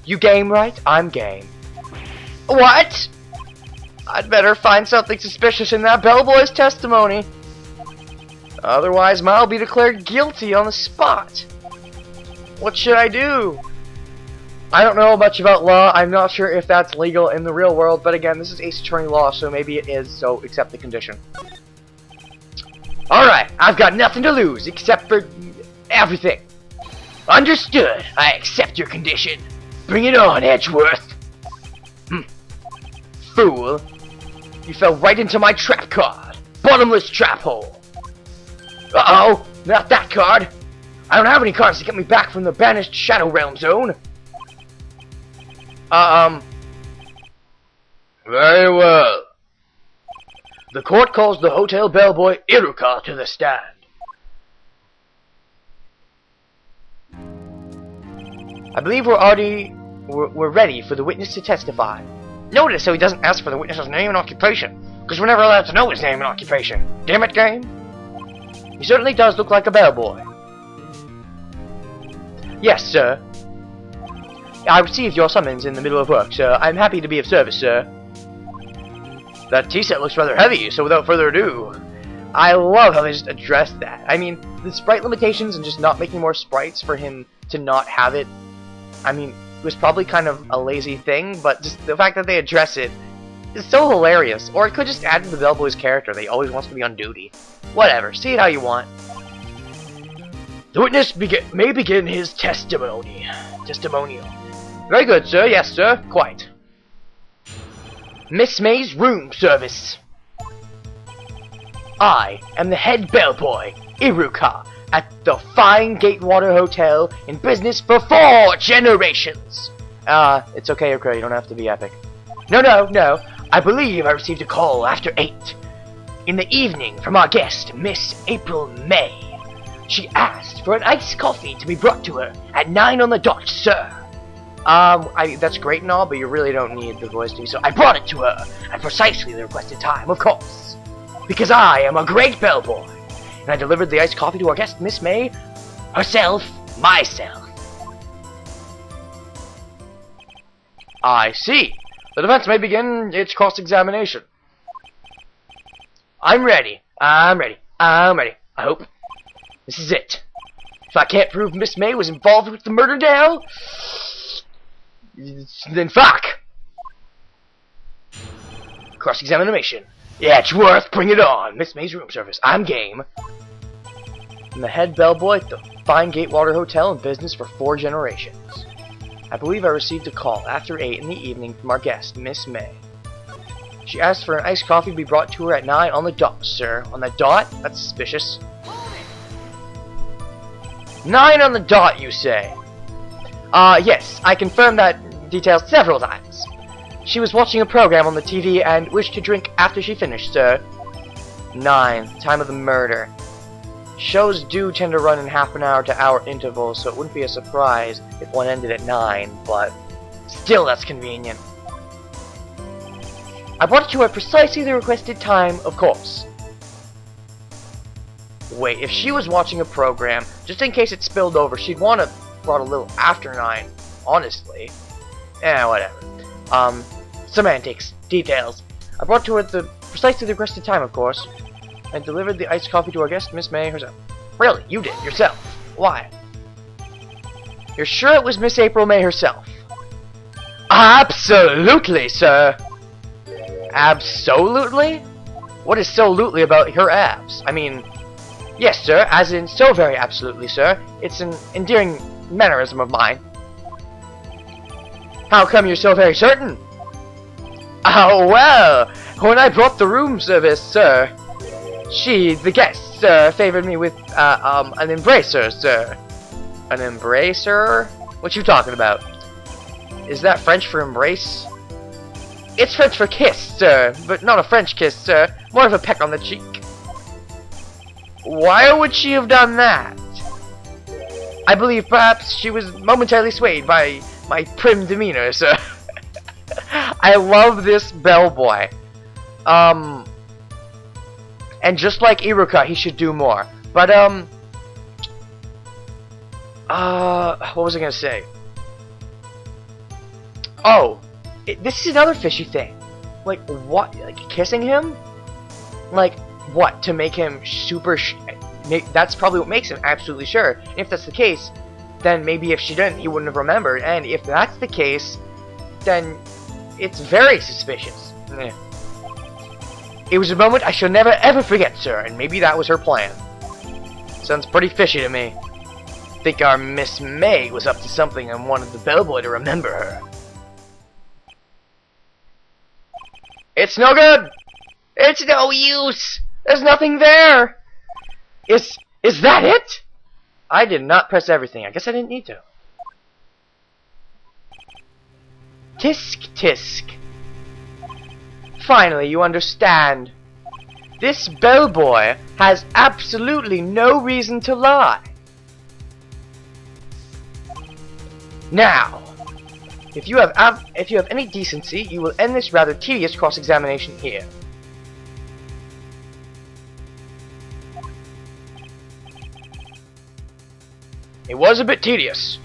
You game, right? I'm game. What? I'd better find something suspicious in that bellboy's testimony. Otherwise, I'll be declared guilty on the spot. What should I do? I don't know much about law. I'm not sure if that's legal in the real world, but again, this is Ace Attorney law, so maybe it is, so accept the condition. Alright, I've got nothing to lose, except for everything. Understood. I accept your condition. Bring it on, Edgeworth. Fool. You fell right into my trap card. Bottomless trap hole. Uh-oh, not that card. I don't have any cards to get me back from the banished Shadow Realm zone. Very well. The court calls the hotel bellboy Iruka to the stand. I believe we're ready for the witness to testify. Notice how he doesn't ask for the witness's name and occupation, because we're never allowed to know his name and occupation. Damn it, game. He certainly does look like a bellboy. Yes, sir. I received your summons in the middle of work, sir. I'm happy to be of service, sir. That tea set looks rather heavy, so without further ado, I love how they just addressed that. I mean, the sprite limitations and just not making more sprites for him to not have it, I mean, it was probably kind of a lazy thing, but just the fact that they address it is so hilarious. Or it could just add to the bellboy's character. They always wants to be on duty. Whatever, see it how you want. The witness may begin his testimonial. Very good, sir. Yes, sir. Quite. Miss May's room service. I am the head bellboy, Iruka, at the fine Gatewater Hotel, in business for 4 generations. It's okay, okay, you don't have to be epic. No. I believe I received a call after 8 in the evening from our guest, Miss April May. She asked for an iced coffee to be brought to her at 9 on the dot, sir. That's great and all, but you really don't need the voice to, so I brought it to her at precisely the requested time, of course. Because I am a great bellboy, and I delivered the iced coffee to our guest, Miss May, herself, myself. I see. The defense may begin its cross-examination. I'm ready. I hope. This is it. If I can't prove Miss May was involved with the murder, Dale, then fuck. Cross-examination. Yeah, Edgeworth, bring it on. Miss May's room service. I'm game. I'm the head bellboy at the fine Gatewater Hotel in business for 4 generations. I believe I received a call after 8 in the evening from our guest, Miss May. She asked for an iced coffee to be brought to her at 9 on the dot, sir. On the dot? That's suspicious. 9 on the dot, you say? Yes, I confirmed that detail several times. She was watching a program on the TV and wished to drink after she finished, sir. 9, time of the murder. Shows do tend to run in half an hour to hour intervals, so it wouldn't be a surprise if one ended at 9, but still that's convenient. I brought it to her precisely the requested time, of course. Wait, if she was watching a program, just in case it spilled over, she'd want to brought a little after 9, honestly. Whatever. Semantics. Details. I brought to her at the precisely the requested time, of course, and delivered the iced coffee to our guest, Miss May herself. Really? You did? Yourself? Why? You're sure it was Miss April May herself? Absolutely, sir! Absolutely? What is so lutely about her abs? I mean, yes, sir, as in so very absolutely, sir. It's an endearing mannerism of mine. How come you're so very certain? Oh, well, when I brought the room service, sir, the guest, sir, favored me with, an embracer, sir. An embracer? What you talking about? Is that French for embrace? It's French for kiss, sir, but not a French kiss, sir. More of a peck on the cheek. Why would she have done that? I believe perhaps she was momentarily swayed by my prim demeanor, sir. I love this bellboy. And just like Iruka, he should do more. But, what was I gonna say? Oh, this is another fishy thing. Like, what? Like, kissing him? Like, what? To make him super that's probably what makes him absolutely sure. And if that's the case, then maybe if she didn't, he wouldn't have remembered. And if that's the case, then it's very suspicious. It was a moment I shall never ever forget, sir, and maybe that was her plan. Sounds pretty fishy to me. Think our Miss May was up to something and wanted the bellboy to remember her. It's no good! It's no use! There's nothing there! Is that it? I did not press everything. I guess I didn't need to. Tisk tisk. Finally, you understand. This bellboy has absolutely no reason to lie. Now, if you have any decency, you will end this rather tedious cross-examination here. It was a bit tedious.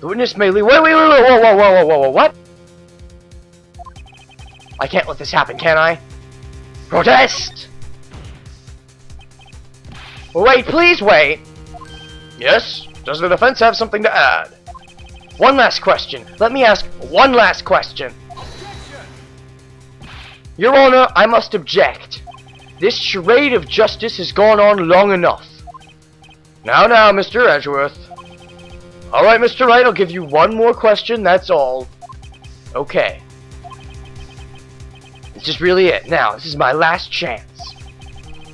The witness may leave. Wait, whoa, what? I can't let this happen, can I? Protest! Wait, please wait! Yes? Does the defense have something to add? One last question. Let me ask one last question. Your Honor, I must object. This charade of justice has gone on long enough. Now, Mr. Edgeworth. Alright, Mr. Wright, I'll give you one more question, that's all. Okay. This is really it. Now, this is my last chance.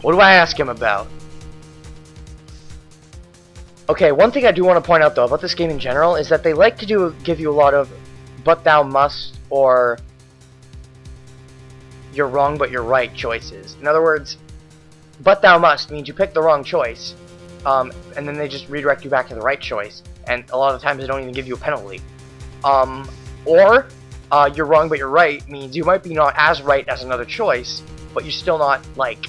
What do I ask him about? Okay, one thing I do want to point out, though, about this game in general, is that they like to give you a lot of but thou must, or you're wrong but you're right choices. In other words, but thou must means you pick the wrong choice, and then they just redirect you back to the right choice, and a lot of times they don't even give you a penalty. Or you're wrong but you're right means you might be not as right as another choice, but you're still not, like,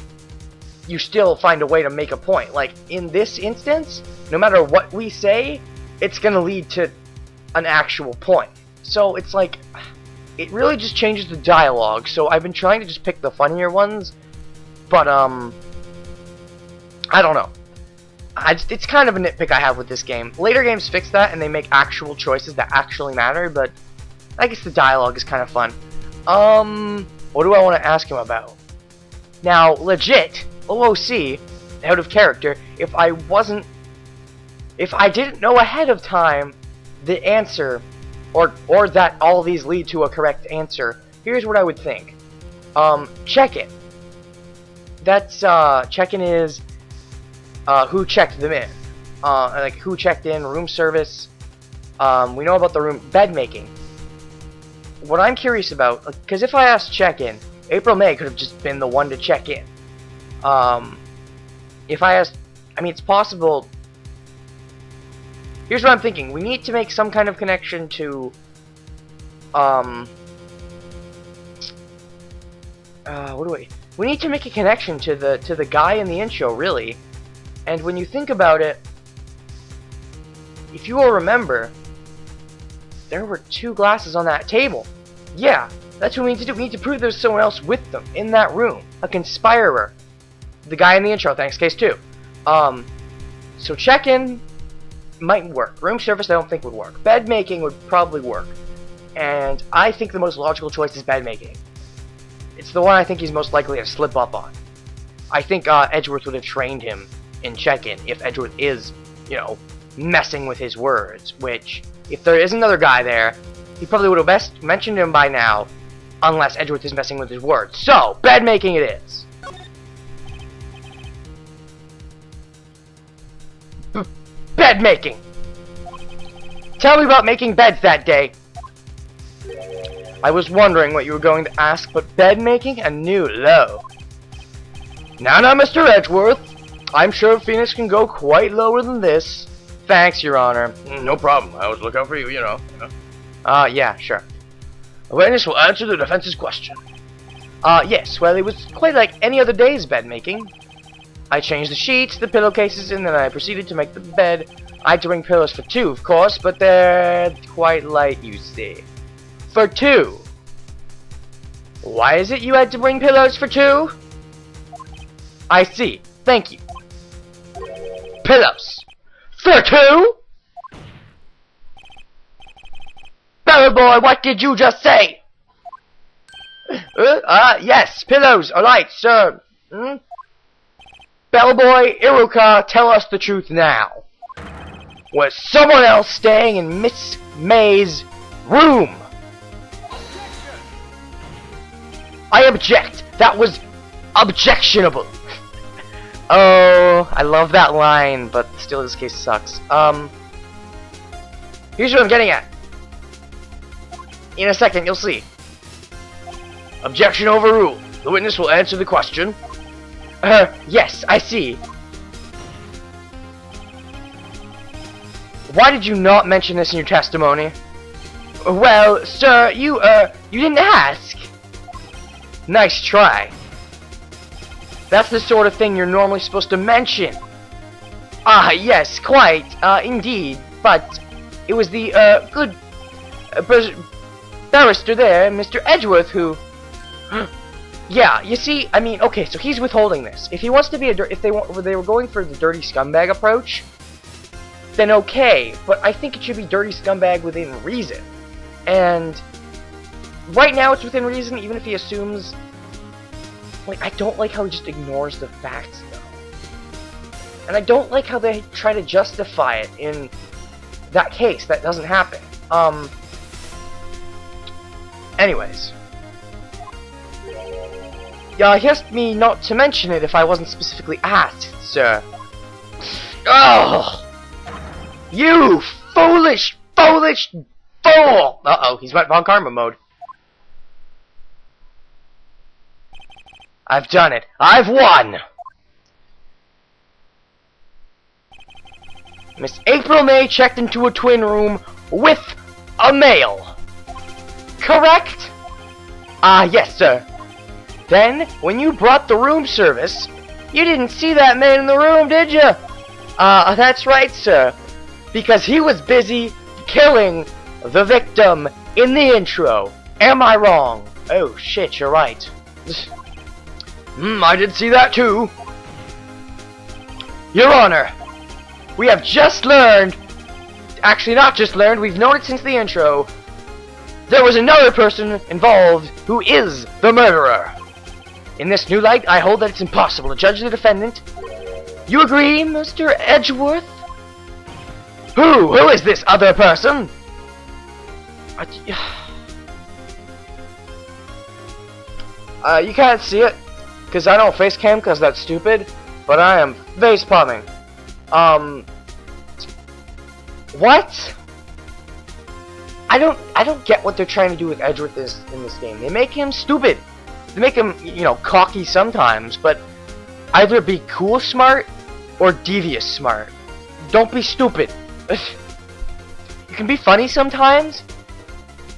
you still find a way to make a point. Like, in this instance, no matter what we say, it's gonna lead to an actual point. So it's like, it really just changes the dialogue. So I've been trying to just pick the funnier ones, but I don't know. It's kind of a nitpick I have with this game. Later games fix that and they make actual choices that actually matter, but I guess the dialogue is kind of fun. What do I want to ask him about? Now, legit, OOC, out of character, if I didn't know ahead of time the answer, or that all these lead to a correct answer, here's what I would think. Check-in. That's, check-in is, who checked them in. Like, who checked in, room service. We know about the room, bed making. What I'm curious about, because if I asked check-in, April May could have just been the one to check in. If I asked, I mean, it's possible. Here's what I'm thinking. We need to make some kind of connection to, we need to make a connection to the guy in the intro, really. And when you think about it, if you will remember, there were 2 glasses on that table. Yeah, that's what we need to do. We need to prove there's someone else with them in that room, a conspirer. The guy in the intro, thanks, case 2. So check-in might work. Room service I don't think would work. Bed making would probably work. And I think the most logical choice is bed making. It's the one I think he's most likely to slip up on. I think Edgeworth would have trained him in check-in if Edgeworth is, you know, messing with his words, which, if there is another guy there, he probably would have best mentioned him by now, unless Edgeworth is messing with his words. So, bed making it is. Bed making! Tell me about making beds that day. I was wondering what you were going to ask, but bed making? A new low. Now, Mr. Edgeworth. I'm sure Phoenix can go quite lower than this. Thanks, Your Honor. No problem. I always look out for you, you know. Yeah, sure. The witness will answer the defense's question. Yes, well, it was quite like any other day's bed making. I changed the sheets, the pillowcases, and then I proceeded to make the bed. I had to bring pillows for 2, of course, but they're quite light, you see. For 2. Why is it you had to bring pillows for 2? I see. Thank you. Pillows. For 2? Bellboy, what did you just say? Yes, pillows. Alright, sir. Bellboy, Iruka, tell us the truth now. Was someone else staying in Miss May's room? I object. That was objectionable. Oh, I love that line, but still this case sucks. Here's what I'm getting at. In a second, you'll see. Objection overruled. The witness will answer the question. Yes, I see. Why did you not mention this in your testimony? Well, sir, you didn't ask. Nice try. That's the sort of thing you're normally supposed to mention. Ah, yes, quite, indeed. But it was the, good barrister there, Mr. Edgeworth, who... Yeah, you see, I mean, okay, so he's withholding this. If he wants to be if they were going for the dirty scumbag approach, then okay, but I think it should be dirty scumbag within reason. And right now it's within reason, even if he assumes... Like, I don't like how he just ignores the facts, though. And I don't like how they try to justify it in that case. That doesn't happen. Anyways. Yeah, he asked me not to mention it if I wasn't specifically asked, sir. Oh! You foolish fool! Uh-oh, he's went Von Karma mode. I've done it. I've won! Miss April May checked into a twin room with a male. Correct? Ah, yes, sir. Then, when you brought the room service, you didn't see that man in the room, did you? That's right, sir. Because he was busy killing the victim in the intro. Am I wrong? Oh, shit, you're right. I did see that too. Your Honor, we have just learned, actually not just learned, we've known it since the intro, there was another person involved who is the murderer. In this new light, I hold that it's impossible to judge the defendant. You agree, Mr. Edgeworth? Who is this other person? You can't see it, because I don't face cam, because that's stupid, but I am face palming. What? I don't get what they're trying to do with Edgeworth in this game. They make him stupid. They make him, you know, cocky sometimes, but either be cool smart or devious smart. Don't be stupid. You can be funny sometimes,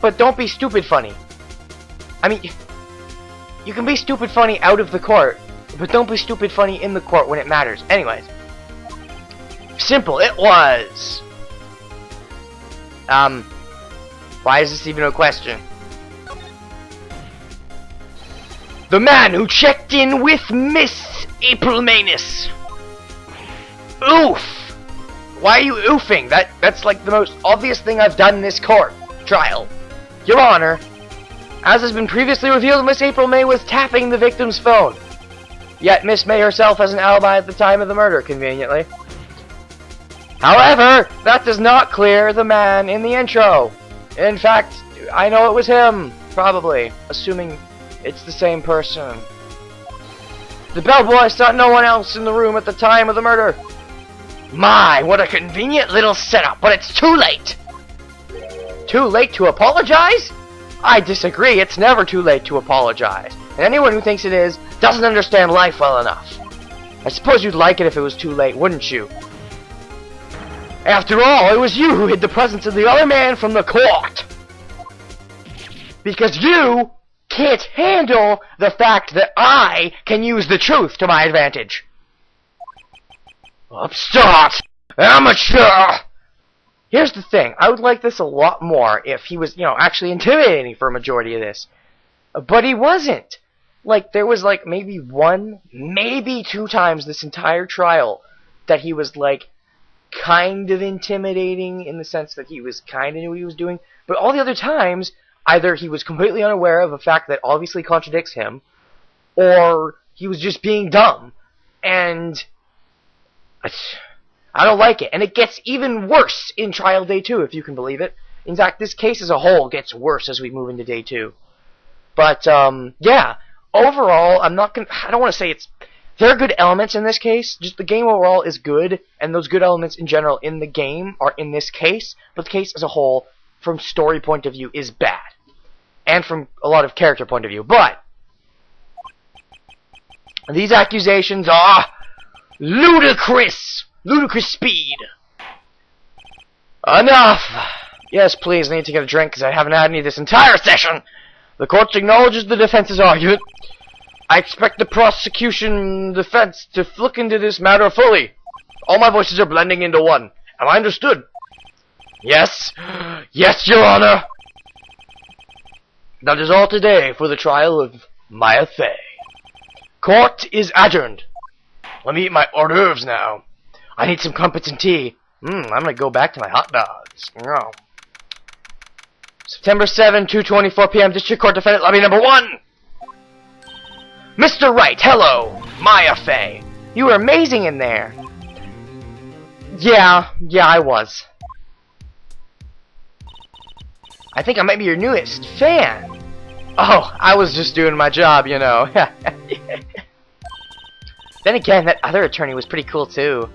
but don't be stupid funny. I mean, you can be stupid funny out of the court, but don't be stupid funny in the court when it matters. Anyways. Simple it was. Why is this even a question? The man who checked in with Miss April Manus. Oof! Why are you oofing? That's like the most obvious thing I've done in this court trial. Your Honor, as has been previously revealed, Miss April May was tapping the victim's phone. Yet Miss May herself has an alibi at the time of the murder, conveniently. However, that does not clear the man in the intro. In fact, I know it was him, probably, assuming it's the same person. The bellboy saw no one else in the room at the time of the murder. My, what a convenient little setup, but it's too late! Too late to apologize? I disagree, it's never too late to apologize. And anyone who thinks it is, doesn't understand life well enough. I suppose you'd like it if it was too late, wouldn't you? After all, it was you who hid the presence of the other man from the court. Because you can't handle the fact that I can use the truth to my advantage. Upstart! Amateur! Here's the thing. I would like this a lot more if he was, actually intimidating for a majority of this. But he wasn't. Like, there was, like, maybe one, maybe two times this entire trial that he was, like, kind of intimidating in the sense that he was kind of knew what he was doing. But all the other times, either he was completely unaware of a fact that obviously contradicts him, or he was just being dumb. And I don't like it. And it gets even worse in Trial Day 2, if you can believe it. In fact, this case as a whole gets worse as we move into Day 2. But, yeah. Overall, I don't want to say there are good elements in this case. Just the game overall is good, and those good elements in general in the game are in this case. But the case as a whole, from story point of view, is bad. And from a lot of character point of view. But these accusations are ludicrous! Ludicrous speed! Enough! Yes, please, I need to get a drink because I haven't had any this entire session! The court acknowledges the defense's argument. I expect the prosecution defense to look into this matter fully. All my voices are blending into one. Am I understood? Yes. Yes, Your Honor. That is all today for the trial of Maya Fey. Court is adjourned. Let me eat my hors d'oeuvres now. I need some crumpets and tea. I'm gonna go back to my hot dogs. Oh. September 7, 2:24 p.m. District Court Defendant Lobby Number 1! Mr. Wright, hello! Maya Fey. You were amazing in there. Yeah, I was. I think I might be your newest fan. Oh, I was just doing my job, you know. Then again, that other attorney was pretty cool too.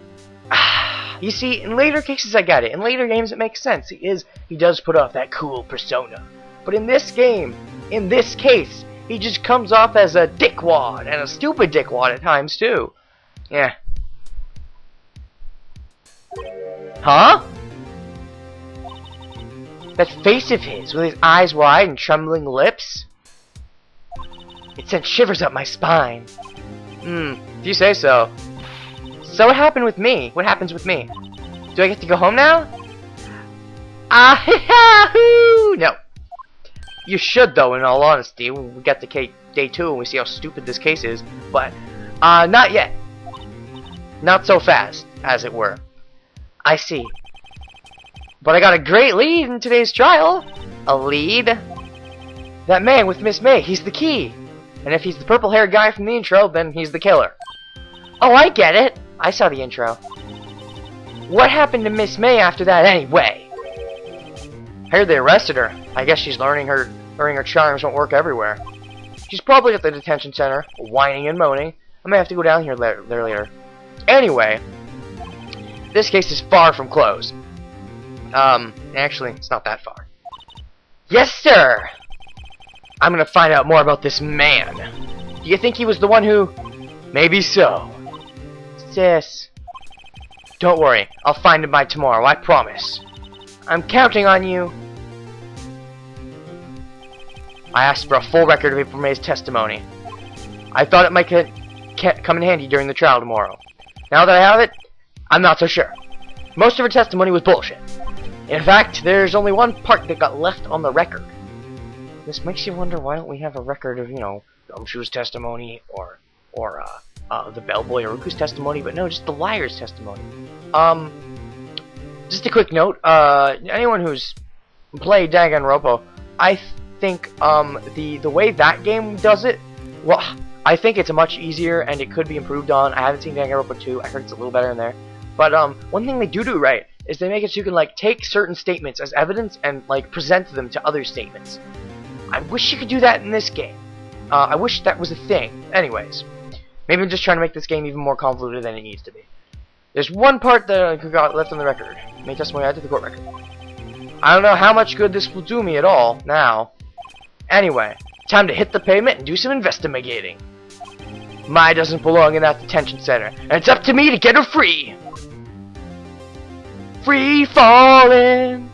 You see, in later cases I get it. In later games it makes sense. He does put off that cool persona. But in this game, in this case, he just comes off as a dickwad, and a stupid dickwad at times too. Yeah. Huh? That face of his, with his eyes wide and trembling lips? It sent shivers up my spine. If you say so. So what happened with me? What happens with me? Do I get to go home now? No. You should, though, in all honesty, when we get to Day 2 and we see how stupid this case is. But, not yet. Not so fast, as it were. I see. But I got a great lead in today's trial. A lead? That man with Miss May, he's the key. And if he's the purple-haired guy from the intro, then he's the killer. Oh, I get it. I saw the intro. What happened to Miss May after that anyway? I heard they arrested her. I guess she's learning her charms won't work everywhere. She's probably at the detention center, whining and moaning. I may have to go down here there later. Anyway, this case is far from closed. Actually, it's not that far. Yes, sir! I'm gonna find out more about this man. Do you think he was the one who... Maybe so. Sis. Don't worry, I'll find him by tomorrow, I promise. I'm counting on you. I asked for a full record of April May's testimony. I thought it might come in handy during the trial tomorrow. Now that I have it, I'm not so sure. Most of her testimony was bullshit. In fact, there's only one part that got left on the record. This makes you wonder, why don't we have a record of, Gumshoe's testimony or the bellboy Iruku's testimony, but no, just the liar's testimony. Just a quick note, anyone who's played Danganronpa, I think the way that game does it, well, I think it's much easier and it could be improved on. I haven't seen Danganronpa 2. I heard it's a little better in there. But one thing they do right is they make it so you can take certain statements as evidence and present them to other statements. I wish you could do that in this game. I wish that was a thing. Anyways, maybe I'm just trying to make this game even more convoluted than it needs to be. There's one part that I got left on the record. Make testimony added to the court record. I don't know how much good this will do me at all now. Anyway, time to hit the pavement and do some investigating. Mai doesn't belong in that detention center, and it's up to me to get her free. Free falling.